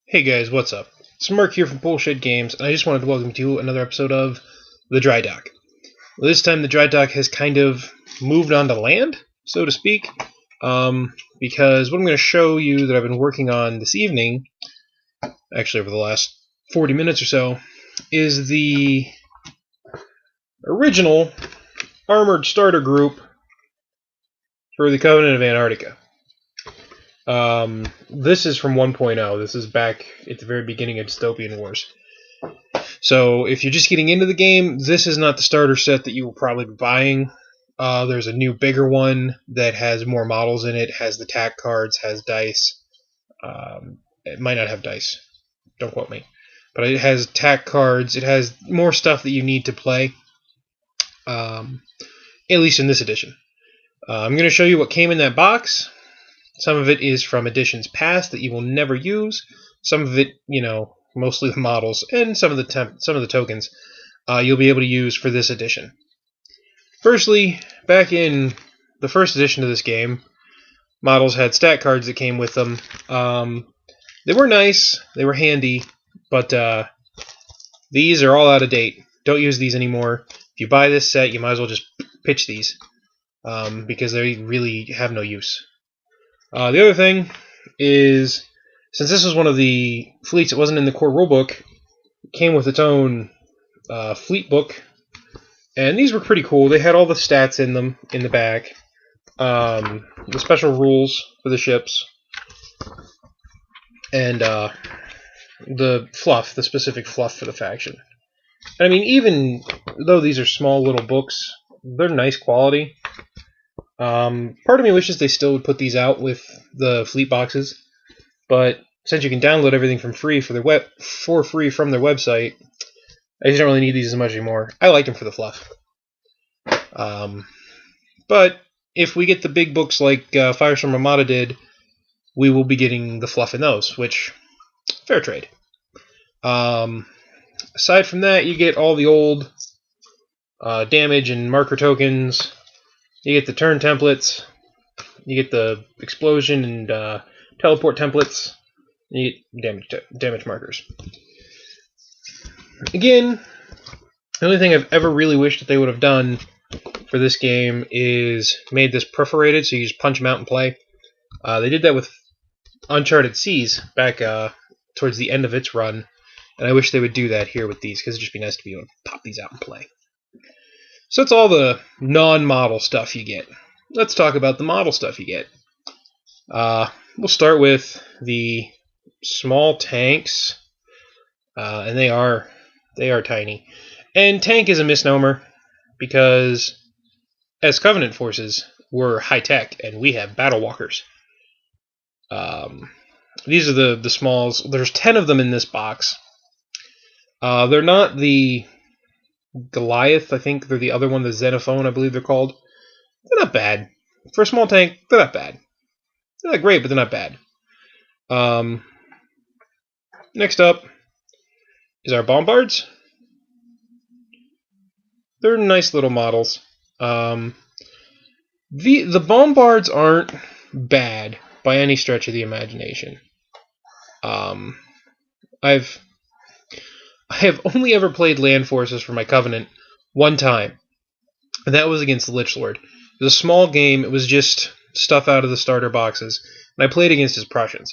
Hey guys, what's up? It's Merc here from Bullshit Games, and I just wanted to welcome you to another episode of The Dry Dock. Well, this time the Dry Dock has kind of moved on to land, so to speak, because what I'm going to show you that I've been working on this evening, actually over the last 40 minutes or so, is the original armored starter group for the Covenant of Antarctica. This is from 1.0. This is back at the very beginning of Dystopian Wars. So if you're just getting into the game, this is not the starter set that you will probably be buying. There's a new, bigger one that has more models in it, has the tack cards, has dice. It might not have dice. Don't quote me. But it has tack cards. It has more stuff that you need to play, at least in this edition. I'm going to show you what came in that box. Some of it is from editions past that you will never use. Some of it, mostly the models, and some of the tokens you'll be able to use for this edition. Firstly, back in the first edition of this game, models had stat cards that came with them. They were nice, they were handy, but these are all out of date. Don't use these anymore. If you buy this set, you might as well just pitch these, because they really have no use. The other thing is, since this was one of the fleets that wasn't in the core rulebook, it came with its own fleet book, and these were pretty cool. They had all the stats in them in the back, the special rules for the ships, and the fluff, the specific fluff for the faction. And I mean, even though these are small little books, they're nice quality. Part of me wishes they still would put these out with the fleet boxes, but since you can download everything for free from their website, I just don't really need these as much anymore. I like them for the fluff. But if we get the big books like Firestorm Armada did, we will be getting the fluff in those, which, fair trade. Aside from that, you get all the old damage and marker tokens. You get the turn templates, you get the explosion and teleport templates, and you get damage markers. Again, the only thing I've ever really wished that they would have done for this game is made this perforated, so you just punch them out and play. They did that with Uncharted Seas back towards the end of its run, and I wish they would do that here with these, because it'd just be nice to be able to pop these out and play. So that's all the non-model stuff you get. Let's talk about the model stuff you get. We'll start with the small tanks, and they are tiny. And tank is a misnomer, because as Covenant forces, we're high-tech, and we have battle walkers. These are the smalls. There's 10 of them in this box. They're not the Goliath, I think they're the other one, the Xenophone, I believe they're called. They're not bad. For a small tank, they're not bad. They're not great, but they're not bad. Next up is our Bombards. They're nice little models. The Bombards aren't bad by any stretch of the imagination. I have only ever played land forces for my Covenant one time, and that was against the Lich Lord. It was a small game. It was just stuff out of the starter boxes, and I played against his Prussians.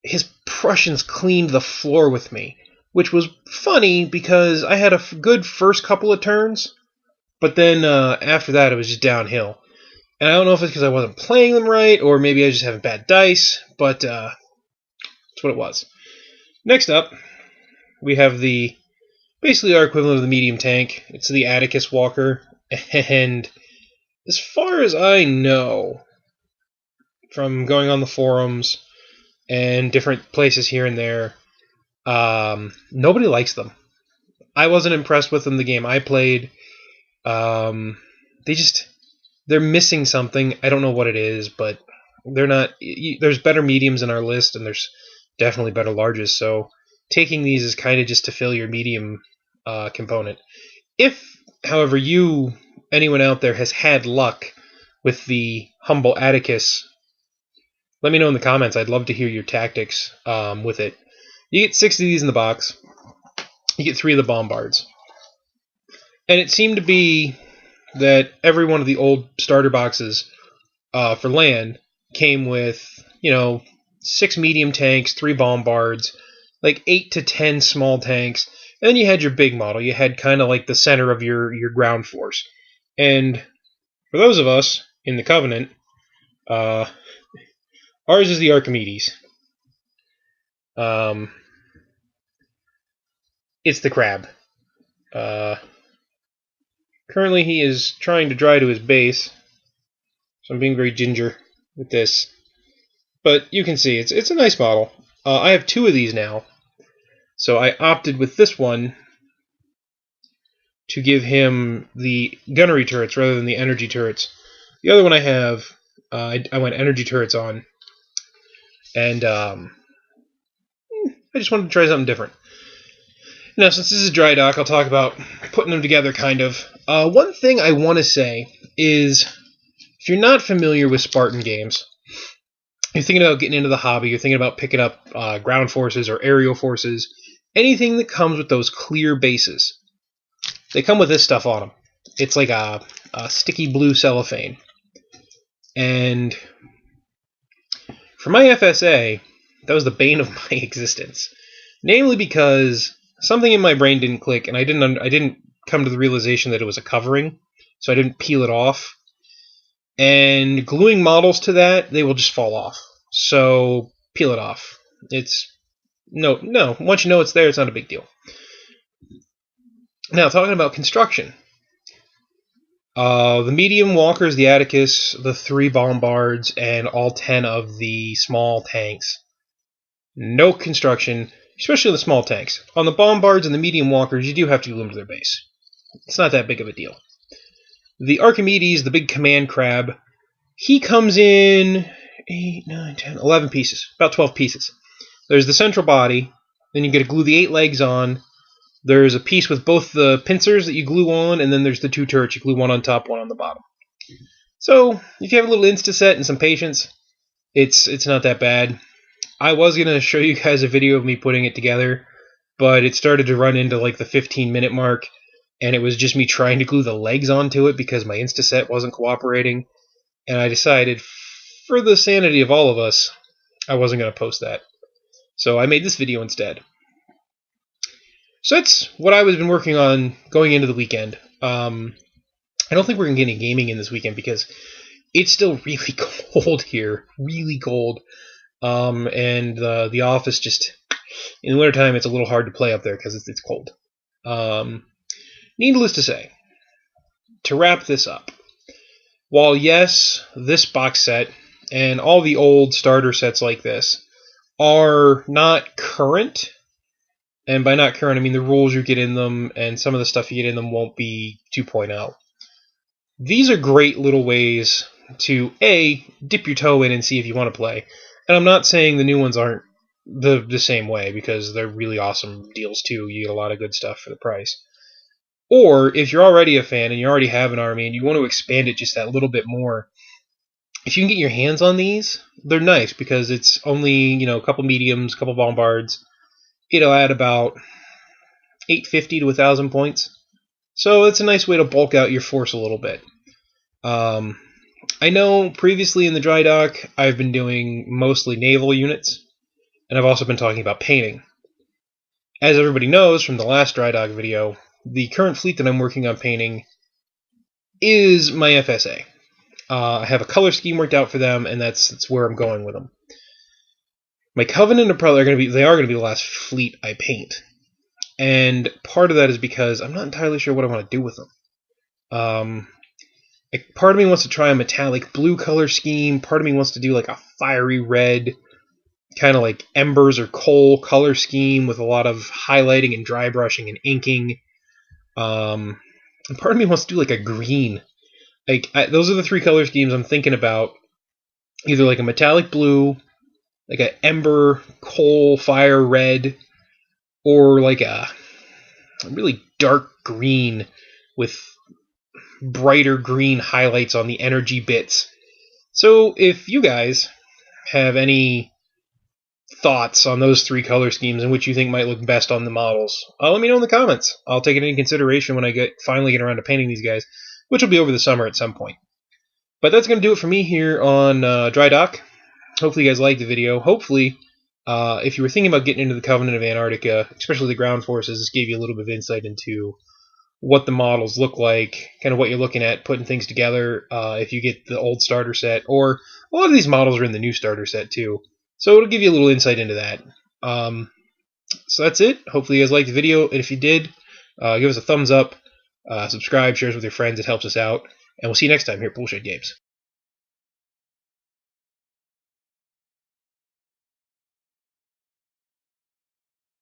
His Prussians cleaned the floor with me, which was funny because I had a good first couple of turns, but then after that it was just downhill. And I don't know if it's because I wasn't playing them right, or maybe I was just having bad dice, but that's what it was. Next up, we have basically our equivalent of the medium tank. It's the Atticus Walker, and as far as I know, from going on the forums and different places here and there, nobody likes them. I wasn't impressed with them the game I played. They're missing something. I don't know what it is, but they're not. There's better mediums in our list, and there's definitely better larges, so taking these is kind of just to fill your medium component. If, however, anyone out there has had luck with the humble Atticus, let me know in the comments. I'd love to hear your tactics with it. You get 6 of these in the box. You get 3 of the bombards. And it seemed to be that every one of the old starter boxes for land came with, 6 medium tanks, 3 bombards, like 8 to 10 small tanks, and then you had your big model. You had kind of like the center of your ground force. And for those of us in the Covenant, ours is the Archimedes. It's the crab. Currently he is trying to dry to his base, so I'm being very ginger with this. But you can see, it's a nice model. I have 2 of these now, so I opted with this one to give him the gunnery turrets rather than the energy turrets. The other one I have, I went energy turrets on, and I just wanted to try something different. Now, since this is dry dock, I'll talk about putting them together, kind of. One thing I want to say is, if you're not familiar with Spartan games, you're thinking about getting into the hobby, you're thinking about picking up ground forces or aerial forces, anything that comes with those clear bases, they come with this stuff on them. It's like a sticky blue cellophane. And for my FSA, that was the bane of my existence. Namely because something in my brain didn't click, and I didn't come to the realization that it was a covering, so I didn't peel it off. And gluing models to that, they will just fall off. So peel it off. It's no. Once you know it's there, it's not a big deal. Now, talking about construction. The medium walkers, the Atticus, the 3 bombards, and all 10 of the small tanks. No construction, especially the small tanks. On the bombards and the medium walkers, you do have to glue them to their base. It's not that big of a deal. The Archimedes, the big command crab, he comes in 8, 9, 10, 11 pieces. About 12 pieces. There's the central body, then you get to glue the 8 legs on. There's a piece with both the pincers that you glue on, and then there's the 2 turrets. You glue one on top, one on the bottom. So, if you have a little insta-set and some patience, it's not that bad. I was going to show you guys a video of me putting it together, but it started to run into like the 15-minute mark, and it was just me trying to glue the legs onto it because my insta-set wasn't cooperating, and I decided, for the sanity of all of us, I wasn't going to post that. So I made this video instead. So that's what I've been working on going into the weekend. I don't think we're going to get any gaming in this weekend because it's still really cold here. Really cold. And the office just... In the wintertime, it's a little hard to play up there because it's cold. Needless to say, to wrap this up, while yes, this box set and all the old starter sets like this are not current... And by not current, I mean the rules you get in them and some of the stuff you get in them won't be 2.0. These are great little ways to, A, dip your toe in and see if you want to play. And I'm not saying the new ones aren't the same way, because they're really awesome deals too. You get a lot of good stuff for the price. Or, if you're already a fan and you already have an army and you want to expand it just that little bit more, if you can get your hands on these, they're nice because it's only, a couple mediums, a couple bombards. It'll add about 850 to 1,000 points. So it's a nice way to bulk out your force a little bit. I know previously in the dry dock, I've been doing mostly naval units, and I've also been talking about painting. As everybody knows from the last dry dock video, the current fleet that I'm working on painting is my FSA. I have a color scheme worked out for them, and that's where I'm going with them. My Covenant are going to be the last fleet I paint. And part of that is because I'm not entirely sure what I want to do with them. Part of me wants to try a metallic blue color scheme. Part of me wants to do like a fiery red, kind of like embers or coal color scheme with a lot of highlighting and dry brushing and inking. And part of me wants to do like a green. Those are the 3 color schemes I'm thinking about. Either like a metallic blue, like an ember, coal, fire red, or like a really dark green with brighter green highlights on the energy bits. So if you guys have any thoughts on those 3 color schemes and which you think might look best on the models, let me know in the comments. I'll take it into consideration when I finally get around to painting these guys, which will be over the summer at some point. But that's going to do it for me here on Dry Dock. Hopefully you guys liked the video. Hopefully, if you were thinking about getting into the Covenant of Antarctica, especially the ground forces, this gave you a little bit of insight into what the models look like, kind of what you're looking at, putting things together, if you get the old starter set, or a lot of these models are in the new starter set too. So it'll give you a little insight into that. So that's it. Hopefully you guys liked the video, and if you did, give us a thumbs up, subscribe, share it with your friends. It helps us out. And we'll see you next time here at Bullshit Games.